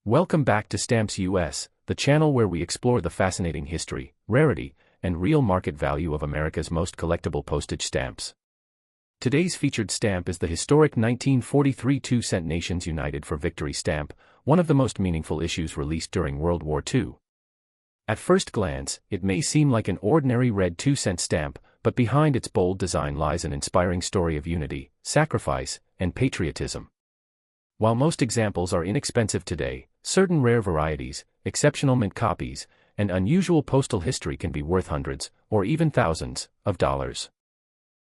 Welcome back to Stamps US, the channel where we explore the fascinating history, rarity, and real market value of America's most collectible postage stamps. Today's featured stamp is the historic 1943 2-cent Nations United for Victory stamp, one of the most meaningful issues released during World War II. At first glance, it may seem like an ordinary red 2-cent stamp, but behind its bold design lies an inspiring story of unity, sacrifice, and patriotism. While most examples are inexpensive today, certain rare varieties, exceptional mint copies, and unusual postal history can be worth hundreds, or even thousands, of dollars.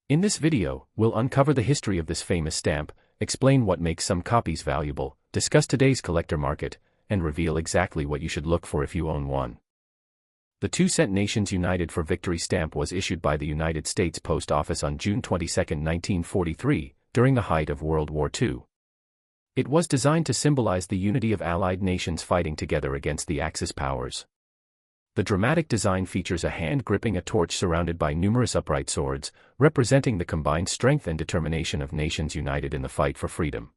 In this video, we'll uncover the history of this famous stamp, explain what makes some copies valuable, discuss today's collector market, and reveal exactly what you should look for if you own one. The 2-cent Nations United for Victory stamp was issued by the United States Post Office on June 22, 1943, during the height of World War II. It was designed to symbolize the unity of Allied nations fighting together against the Axis powers. The dramatic design features a hand gripping a torch surrounded by numerous upright swords, representing the combined strength and determination of nations united in the fight for freedom.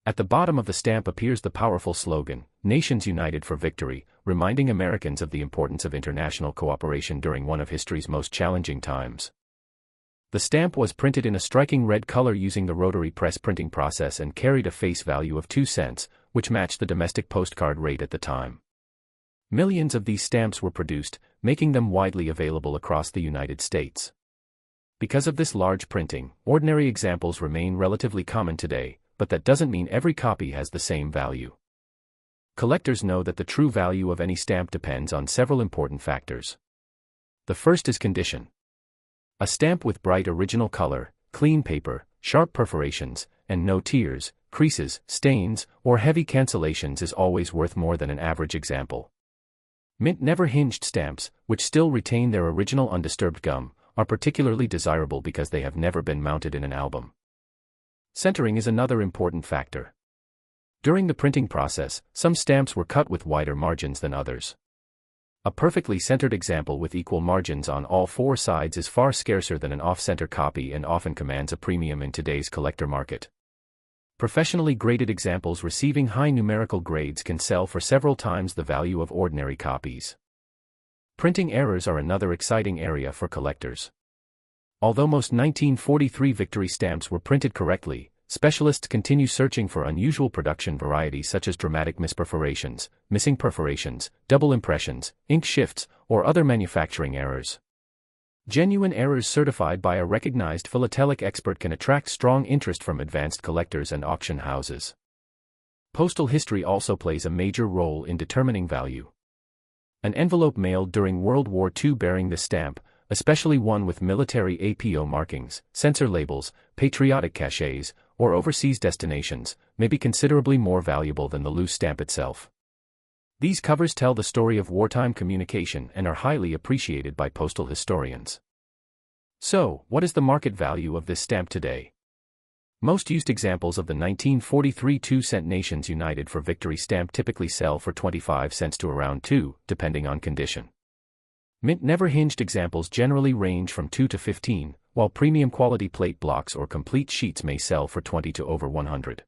At the bottom of the stamp appears the powerful slogan, "Nations United for Victory," reminding Americans of the importance of international cooperation during one of history's most challenging times. The stamp was printed in a striking red color using the rotary press printing process and carried a face value of 2 cents, which matched the domestic postcard rate at the time. Millions of these stamps were produced, making them widely available across the United States. Because of this large printing, ordinary examples remain relatively common today, but that doesn't mean every copy has the same value. Collectors know that the true value of any stamp depends on several important factors. The first is condition. A stamp with bright original color, clean paper, sharp perforations, and no tears, creases, stains, or heavy cancellations is always worth more than an average example. Mint never hinged stamps, which still retain their original undisturbed gum, are particularly desirable because they have never been mounted in an album. Centering is another important factor. During the printing process, some stamps were cut with wider margins than others. A perfectly centered example with equal margins on all four sides is far scarcer than an off-center copy and often commands a premium in today's collector market. Professionally graded examples receiving high numerical grades can sell for several times the value of ordinary copies. Printing errors are another exciting area for collectors. Although most 1943 Victory stamps were printed correctly, specialists continue searching for unusual production varieties such as dramatic misperforations, missing perforations, double impressions, ink shifts, or other manufacturing errors. Genuine errors certified by a recognized philatelic expert can attract strong interest from advanced collectors and auction houses. Postal history also plays a major role in determining value. An envelope mailed during World War II bearing this stamp, especially one with military APO markings, sensor labels, patriotic cachets, or overseas destinations, may be considerably more valuable than the loose stamp itself. These covers tell the story of wartime communication and are highly appreciated by postal historians. So, what is the market value of this stamp today? Most used examples of the 1943 2-cent Nations United for Victory stamp typically sell for 25 cents to around 2, depending on condition. Mint never hinged examples generally range from 2 to 15, while premium quality plate blocks or complete sheets may sell for 20 to over 100.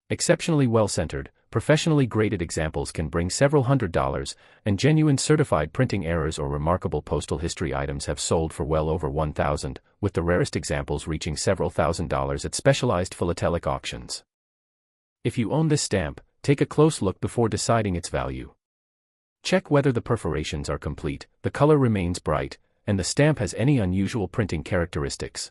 Exceptionally well-centered, professionally graded examples can bring several $100s, and genuine certified printing errors or remarkable postal history items have sold for well over $1,000, with the rarest examples reaching several $1,000s at specialized philatelic auctions. If you own this stamp, take a close look before deciding its value. Check whether the perforations are complete, the color remains bright, and the stamp has any unusual printing characteristics.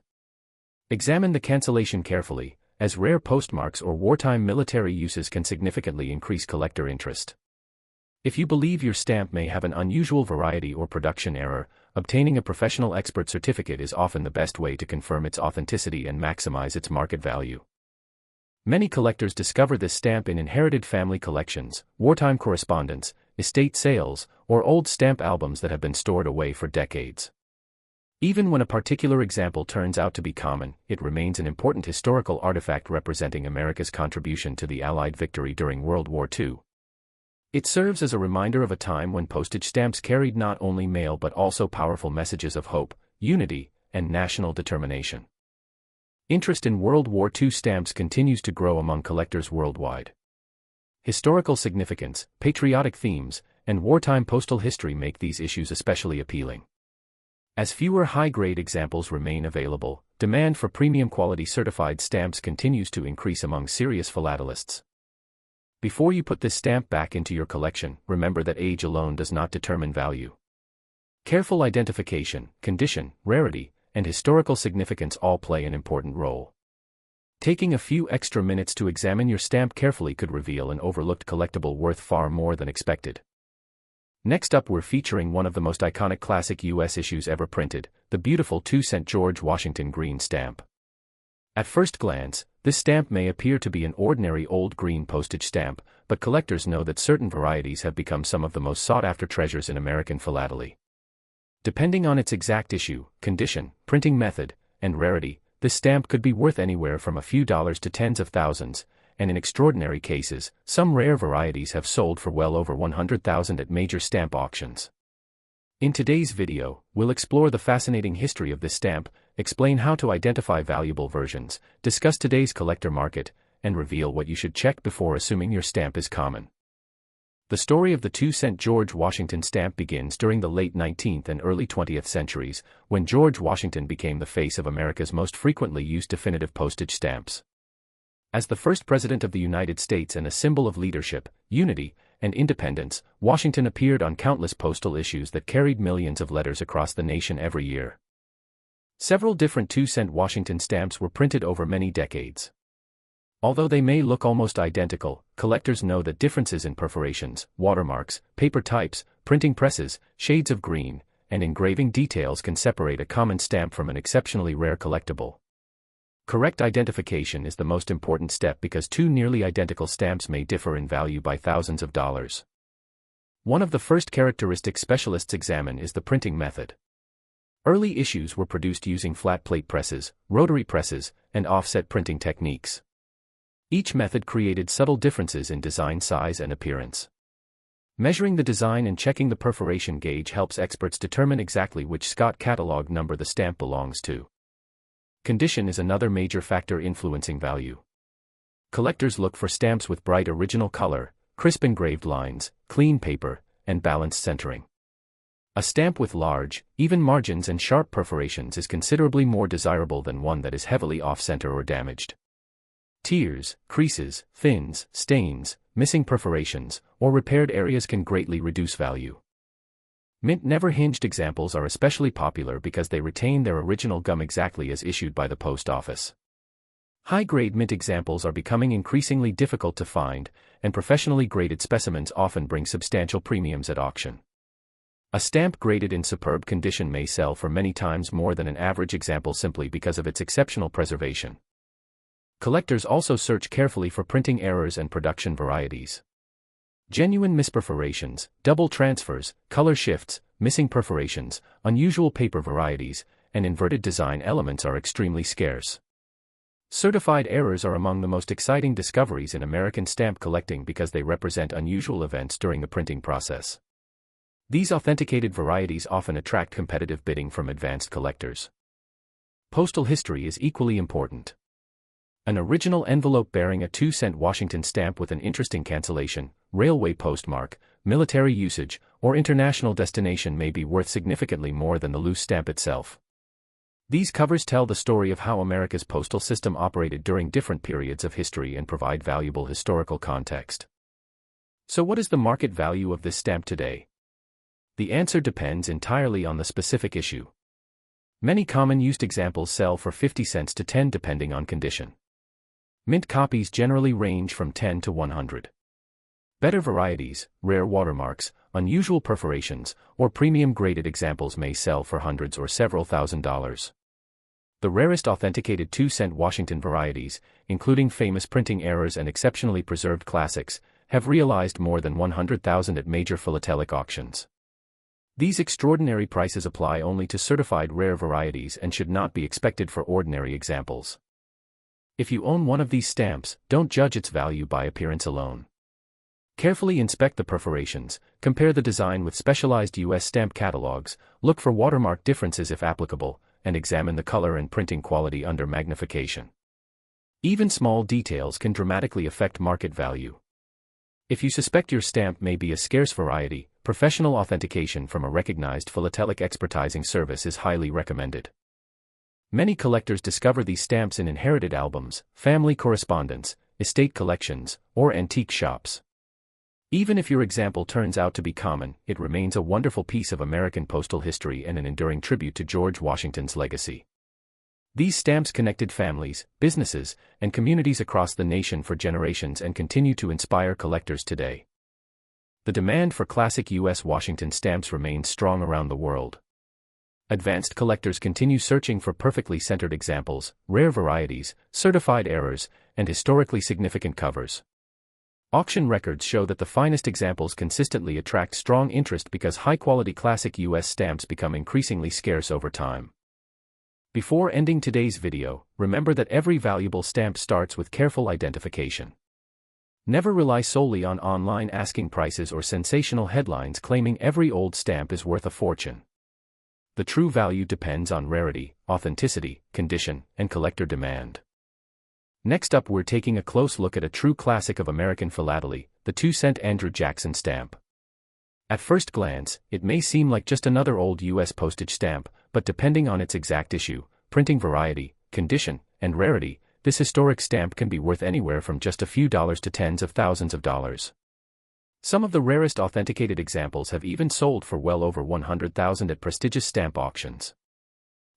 Examine the cancellation carefully, as rare postmarks or wartime military uses can significantly increase collector interest. If you believe your stamp may have an unusual variety or production error, obtaining a professional expert certificate is often the best way to confirm its authenticity and maximize its market value. Many collectors discover this stamp in inherited family collections, wartime correspondence, estate sales, or old stamp albums that have been stored away for decades. Even when a particular example turns out to be common, it remains an important historical artifact representing America's contribution to the Allied victory during World War II. It serves as a reminder of a time when postage stamps carried not only mail but also powerful messages of hope, unity, and national determination. Interest in World War II stamps continues to grow among collectors worldwide. Historical significance, patriotic themes, and wartime postal history make these issues especially appealing. As fewer high-grade examples remain available, demand for premium quality certified stamps continues to increase among serious philatelists. Before you put this stamp back into your collection, remember that age alone does not determine value. Careful identification, condition, rarity, and historical significance all play an important role. Taking a few extra minutes to examine your stamp carefully could reveal an overlooked collectible worth far more than expected. Next up, we're featuring one of the most iconic classic U.S. issues ever printed, the beautiful 2-cent George Washington green stamp. At first glance, this stamp may appear to be an ordinary old green postage stamp, but collectors know that certain varieties have become some of the most sought-after treasures in American philately. Depending on its exact issue, condition, printing method, and rarity, this stamp could be worth anywhere from a few dollars to tens of thousands, and in extraordinary cases, some rare varieties have sold for well over $100,000 at major stamp auctions. In today's video, we'll explore the fascinating history of this stamp, explain how to identify valuable versions, discuss today's collector market, and reveal what you should check before assuming your stamp is common. The story of the 2-cent George Washington stamp begins during the late 19th and early 20th centuries, when George Washington became the face of America's most frequently used definitive postage stamps. As the first president of the United States and a symbol of leadership, unity, and independence, Washington appeared on countless postal issues that carried millions of letters across the nation every year. Several different 2-cent Washington stamps were printed over many decades. Although they may look almost identical, collectors know that differences in perforations, watermarks, paper types, printing presses, shades of green, and engraving details can separate a common stamp from an exceptionally rare collectible. Correct identification is the most important step because two nearly identical stamps may differ in value by thousands of dollars. One of the first characteristics specialists examine is the printing method. Early issues were produced using flat plate presses, rotary presses, and offset printing techniques. Each method created subtle differences in design size and appearance. Measuring the design and checking the perforation gauge helps experts determine exactly which Scott catalog number the stamp belongs to. Condition is another major factor influencing value. Collectors look for stamps with bright original color, crisp engraved lines, clean paper, and balanced centering. A stamp with large, even margins and sharp perforations is considerably more desirable than one that is heavily off-center or damaged. Tears, creases, fins, stains, missing perforations, or repaired areas can greatly reduce value. Mint never hinged examples are especially popular because they retain their original gum exactly as issued by the post office. High-grade mint examples are becoming increasingly difficult to find, and professionally graded specimens often bring substantial premiums at auction. A stamp graded in superb condition may sell for many times more than an average example simply because of its exceptional preservation. Collectors also search carefully for printing errors and production varieties. Genuine misperforations, double transfers, color shifts, missing perforations, unusual paper varieties, and inverted design elements are extremely scarce. Certified errors are among the most exciting discoveries in American stamp collecting because they represent unusual events during the printing process. These authenticated varieties often attract competitive bidding from advanced collectors. Postal history is equally important. An original envelope bearing a 2-cent Washington stamp with an interesting cancellation, railway postmark, military usage, or international destination may be worth significantly more than the loose stamp itself. These covers tell the story of how America's postal system operated during different periods of history and provide valuable historical context. So what is the market value of this stamp today? The answer depends entirely on the specific issue. Many common used examples sell for 50 cents to 10 depending on condition. Mint copies generally range from 10 to 100. Better varieties, rare watermarks, unusual perforations, or premium graded examples may sell for hundreds or several $1,000s. The rarest authenticated 2-cent Washington varieties, including famous printing errors and exceptionally preserved classics, have realized more than $100,000 at major philatelic auctions. These extraordinary prices apply only to certified rare varieties and should not be expected for ordinary examples. If you own one of these stamps, don't judge its value by appearance alone. Carefully inspect the perforations, compare the design with specialized U.S. stamp catalogs, look for watermark differences if applicable, and examine the color and printing quality under magnification. Even small details can dramatically affect market value. If you suspect your stamp may be a scarce variety, professional authentication from a recognized philatelic expertising service is highly recommended. Many collectors discover these stamps in inherited albums, family correspondence, estate collections, or antique shops. Even if your example turns out to be common, it remains a wonderful piece of American postal history and an enduring tribute to George Washington's legacy. These stamps connected families, businesses, and communities across the nation for generations and continue to inspire collectors today. The demand for classic U.S. Washington stamps remains strong around the world. Advanced collectors continue searching for perfectly centered examples, rare varieties, certified errors, and historically significant covers. Auction records show that the finest examples consistently attract strong interest because high-quality classic U.S. stamps become increasingly scarce over time. Before ending today's video, remember that every valuable stamp starts with careful identification. Never rely solely on online asking prices or sensational headlines claiming every old stamp is worth a fortune. The true value depends on rarity, authenticity, condition, and collector demand. Next up, we're taking a close look at a true classic of American philately, the 2-cent Andrew Jackson stamp. At first glance, it may seem like just another old U.S. postage stamp, but depending on its exact issue, printing variety, condition, and rarity, this historic stamp can be worth anywhere from just a few dollars to tens of thousands of dollars. Some of the rarest authenticated examples have even sold for well over $100,000 at prestigious stamp auctions.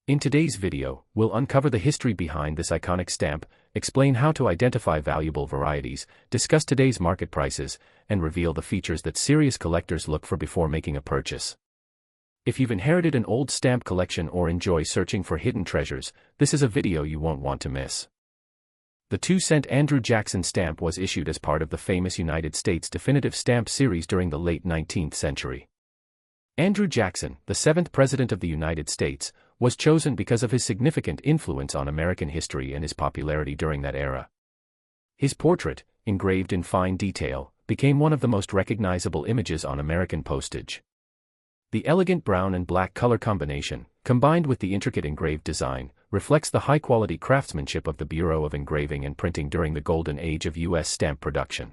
In today's video, we'll uncover the history behind this iconic stamp, explain how to identify valuable varieties, discuss today's market prices, and reveal the features that serious collectors look for before making a purchase. If you've inherited an old stamp collection or enjoy searching for hidden treasures, this is a video you won't want to miss. The 2-cent Andrew Jackson stamp was issued as part of the famous United States definitive stamp series during the late 19th century. Andrew Jackson, the 7th President of the United States, was chosen because of his significant influence on American history and his popularity during that era. His portrait, engraved in fine detail, became one of the most recognizable images on American postage. The elegant brown and black color combination, combined with the intricate engraved design, reflects the high-quality craftsmanship of the Bureau of Engraving and Printing during the golden age of U.S. stamp production.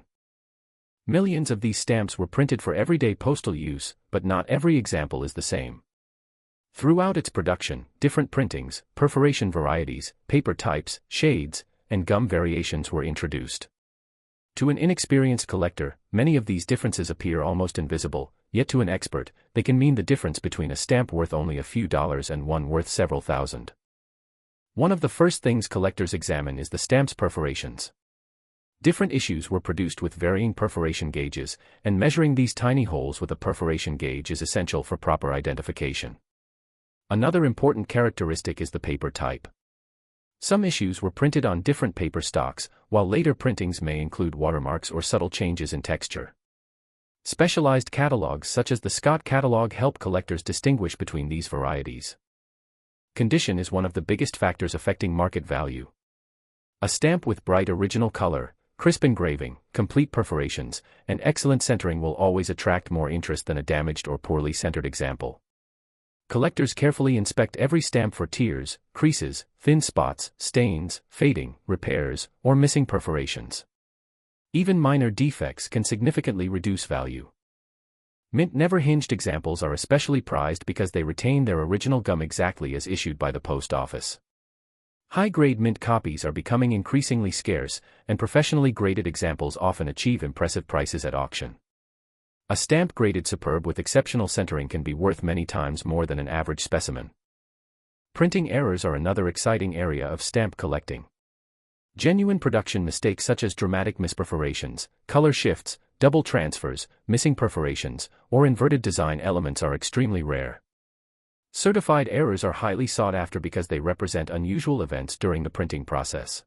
Millions of these stamps were printed for everyday postal use, but not every example is the same. Throughout its production, different printings, perforation varieties, paper types, shades, and gum variations were introduced. To an inexperienced collector, many of these differences appear almost invisible, yet to an expert, they can mean the difference between a stamp worth only a few dollars and one worth several thousand. One of the first things collectors examine is the stamp's perforations. Different issues were produced with varying perforation gauges, and measuring these tiny holes with a perforation gauge is essential for proper identification. Another important characteristic is the paper type. Some issues were printed on different paper stocks, while later printings may include watermarks or subtle changes in texture. Specialized catalogs such as the Scott catalog help collectors distinguish between these varieties. Condition is one of the biggest factors affecting market value. A stamp with bright original color, crisp engraving, complete perforations, and excellent centering will always attract more interest than a damaged or poorly centered example. Collectors carefully inspect every stamp for tears, creases, thin spots, stains, fading, repairs, or missing perforations. Even minor defects can significantly reduce value. Mint never hinged examples are especially prized because they retain their original gum exactly as issued by the post office. High-grade mint copies are becoming increasingly scarce, and professionally graded examples often achieve impressive prices at auction. A stamp graded superb with exceptional centering can be worth many times more than an average specimen. Printing errors are another exciting area of stamp collecting. Genuine production mistakes such as dramatic misperforations, color shifts, double transfers, missing perforations, or inverted design elements are extremely rare. Certified errors are highly sought after because they represent unusual events during the printing process.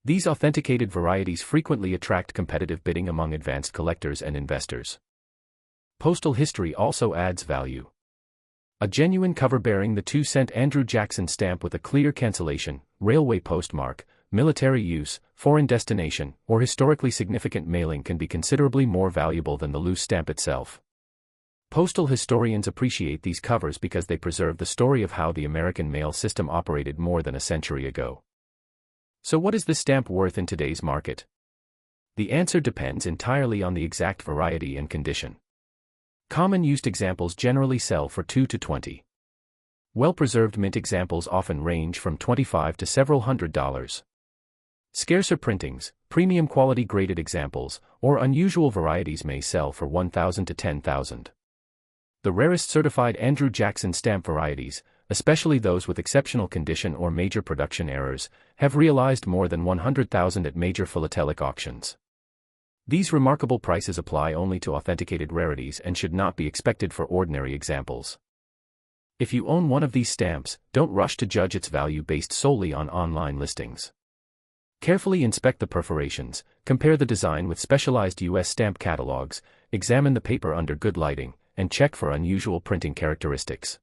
These authenticated varieties frequently attract competitive bidding among advanced collectors and investors. Postal history also adds value. A genuine cover bearing the 2-cent Andrew Jackson stamp with a clear cancellation, railway postmark, military use, foreign destination, or historically significant mailing can be considerably more valuable than the loose stamp itself. Postal historians appreciate these covers because they preserve the story of how the American mail system operated more than a century ago. So what is this stamp worth in today's market? The answer depends entirely on the exact variety and condition. Common used examples generally sell for $2 to $20. Well-preserved mint examples often range from $25 to several $100. Scarcer printings, premium quality graded examples, or unusual varieties may sell for $1,000 to $10,000. The rarest certified Andrew Jackson stamp varieties, especially those with exceptional condition or major production errors, have realized more than $100,000 at major philatelic auctions. These remarkable prices apply only to authenticated rarities and should not be expected for ordinary examples. If you own one of these stamps, don't rush to judge its value based solely on online listings. Carefully inspect the perforations, compare the design with specialized U.S. stamp catalogs, examine the paper under good lighting, and check for unusual printing characteristics.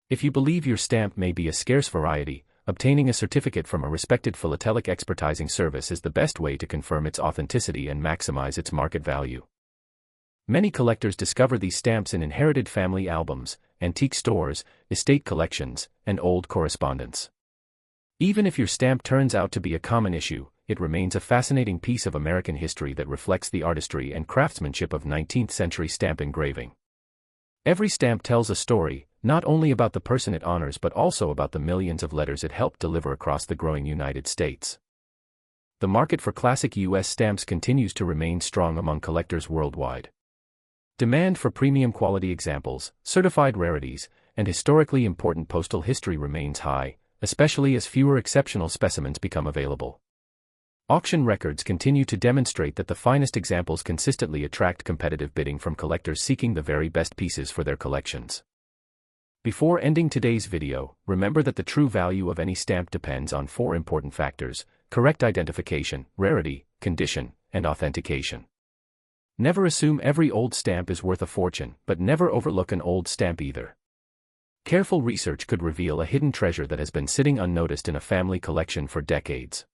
If you believe your stamp may be a scarce variety, obtaining a certificate from a respected philatelic expertising service is the best way to confirm its authenticity and maximize its market value. Many collectors discover these stamps in inherited family albums, antique stores, estate collections, and old correspondence. Even if your stamp turns out to be a common issue, it remains a fascinating piece of American history that reflects the artistry and craftsmanship of 19th-century stamp engraving. Every stamp tells a story, not only about the person it honors but also about the millions of letters it helped deliver across the growing United States. The market for classic U.S. stamps continues to remain strong among collectors worldwide. Demand for premium quality examples, certified rarities, and historically important postal history remains high, especially as fewer exceptional specimens become available. Auction records continue to demonstrate that the finest examples consistently attract competitive bidding from collectors seeking the very best pieces for their collections. Before ending today's video, remember that the true value of any stamp depends on 4 important factors: correct identification, rarity, condition, and authentication. Never assume every old stamp is worth a fortune, but never overlook an old stamp either. Careful research could reveal a hidden treasure that has been sitting unnoticed in a family collection for decades.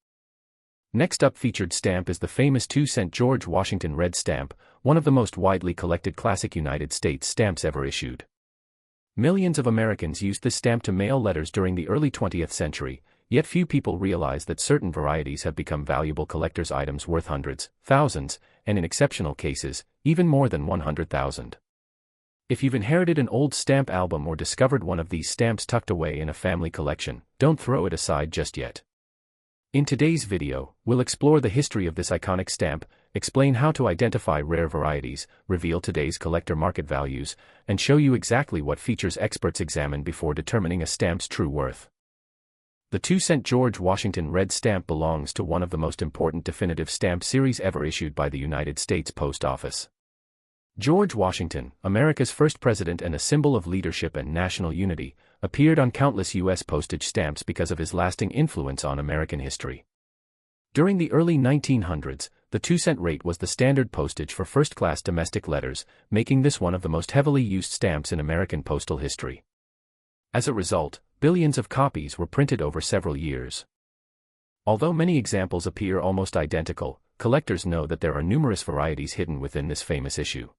Next up, featured stamp is the famous 2-cent George Washington red stamp, one of the most widely collected classic United States stamps ever issued. Millions of Americans used this stamp to mail letters during the early 20th century, yet few people realize that certain varieties have become valuable collector's items worth hundreds, thousands, and in exceptional cases, even more than $100,000. If you've inherited an old stamp album or discovered one of these stamps tucked away in a family collection, don't throw it aside just yet. In today's video, we'll explore the history of this iconic stamp, explain how to identify rare varieties, reveal today's collector market values, and show you exactly what features experts examine before determining a stamp's true worth. The 2-cent George Washington red stamp belongs to one of the most important definitive stamp series ever issued by the United States Post Office. George Washington, America's first president and a symbol of leadership and national unity, appeared on countless U.S. postage stamps because of his lasting influence on American history. During the early 1900s, the 2-cent rate was the standard postage for first-class domestic letters, making this one of the most heavily used stamps in American postal history. As a result, billions of copies were printed over several years. Although many examples appear almost identical, collectors know that there are numerous varieties hidden within this famous issue.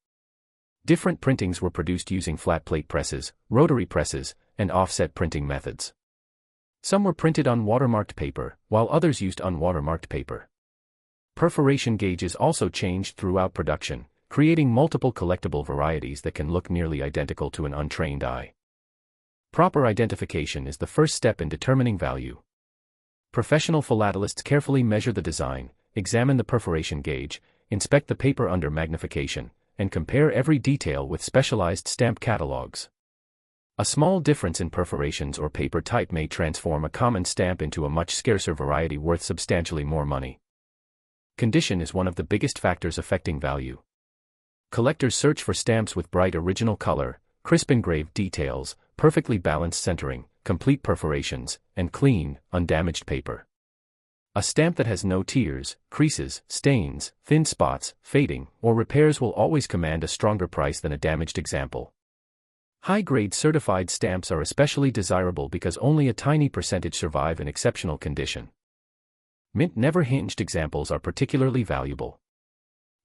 Different printings were produced using flat plate presses, rotary presses, and offset printing methods. Some were printed on watermarked paper, while others used unwatermarked paper. Perforation gauges also changed throughout production, creating multiple collectible varieties that can look nearly identical to an untrained eye. Proper identification is the first step in determining value. Professional philatelists carefully measure the design, examine the perforation gauge, inspect the paper under magnification, and compare every detail with specialized stamp catalogs. A small difference in perforations or paper type may transform a common stamp into a much scarcer variety worth substantially more money. Condition is one of the biggest factors affecting value. Collectors search for stamps with bright original color, crisp engraved details, perfectly balanced centering, complete perforations, and clean, undamaged paper. A stamp that has no tears, creases, stains, thin spots, fading, or repairs will always command a stronger price than a damaged example. High-grade certified stamps are especially desirable because only a tiny percentage survive in exceptional condition. Mint never hinged examples are particularly valuable.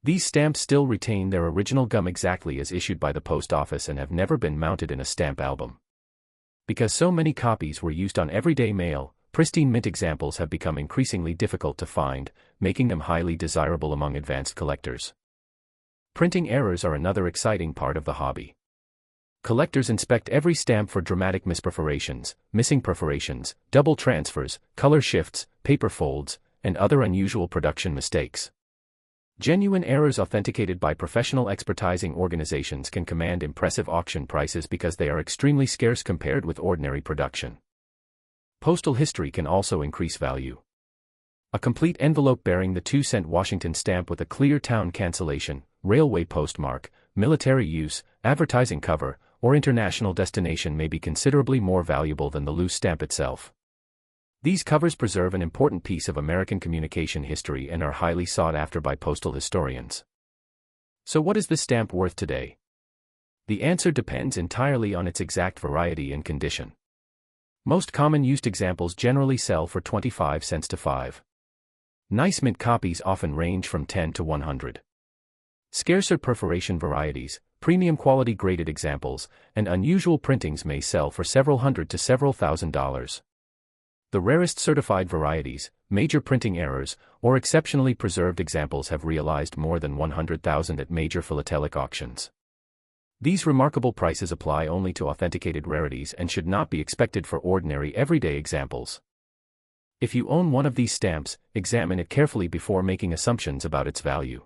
These stamps still retain their original gum exactly as issued by the post office and have never been mounted in a stamp album. Because so many copies were used on everyday mail, pristine mint examples have become increasingly difficult to find, making them highly desirable among advanced collectors. Printing errors are another exciting part of the hobby. Collectors inspect every stamp for dramatic misperforations, missing perforations, double transfers, color shifts, paper folds, and other unusual production mistakes. Genuine errors authenticated by professional expertising organizations can command impressive auction prices because they are extremely scarce compared with ordinary production. Postal history can also increase value. A complete envelope bearing the 2-cent Washington stamp with a clear town cancellation, railway postmark, military use, advertising cover, or international destination may be considerably more valuable than the loose stamp itself. These covers preserve an important piece of American communication history and are highly sought after by postal historians. So what is this stamp worth today? The answer depends entirely on its exact variety and condition. Most common used examples generally sell for 25 cents to 5. Nice mint copies often range from 10 to 100. Scarcer perforation varieties, premium quality graded examples, and unusual printings may sell for several hundred to several $1,000s. The rarest certified varieties, major printing errors, or exceptionally preserved examples have realized more than $100,000 at major philatelic auctions. These remarkable prices apply only to authenticated rarities and should not be expected for ordinary everyday examples. If you own one of these stamps, examine it carefully before making assumptions about its value.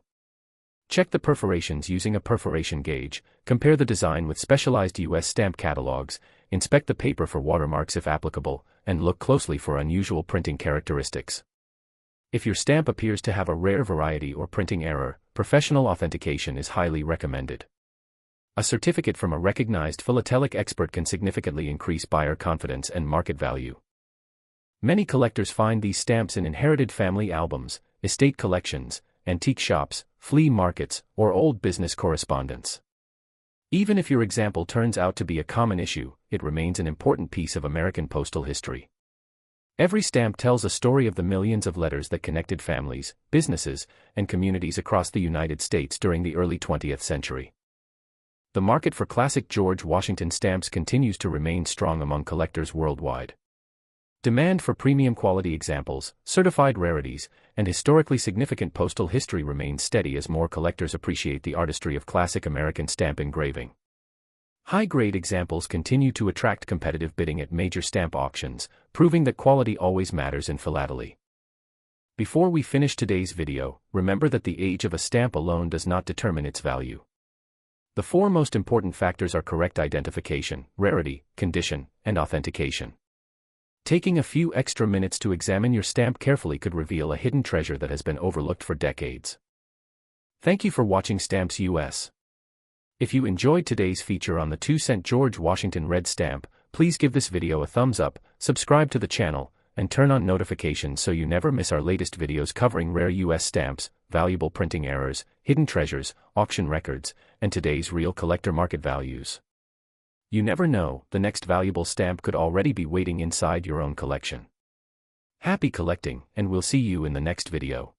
Check the perforations using a perforation gauge, compare the design with specialized U.S. stamp catalogs, inspect the paper for watermarks if applicable, and look closely for unusual printing characteristics. If your stamp appears to have a rare variety or printing error, professional authentication is highly recommended. A certificate from a recognized philatelic expert can significantly increase buyer confidence and market value. Many collectors find these stamps in inherited family albums, estate collections, antique shops, flea markets, or old business correspondence. Even if your example turns out to be a common issue, it remains an important piece of American postal history. Every stamp tells a story of the millions of letters that connected families, businesses, and communities across the United States during the early 20th century. The market for classic George Washington stamps continues to remain strong among collectors worldwide. Demand for premium quality examples, certified rarities, and historically significant postal history remains steady as more collectors appreciate the artistry of classic American stamp engraving. High-grade examples continue to attract competitive bidding at major stamp auctions, proving that quality always matters in philately. Before we finish today's video, remember that the age of a stamp alone does not determine its value. The 4 most important factors are correct identification, rarity, condition, and authentication. Taking a few extra minutes to examine your stamp carefully could reveal a hidden treasure that has been overlooked for decades. Thank you for watching Stamps US. If you enjoyed today's feature on the 2-cent George Washington red stamp, please give this video a thumbs up, subscribe to the channel, and turn on notifications so you never miss our latest videos covering rare US stamps, valuable printing errors, hidden treasures, auction records, and today's real collector market values. You never know, the next valuable stamp could already be waiting inside your own collection. Happy collecting, and we'll see you in the next video.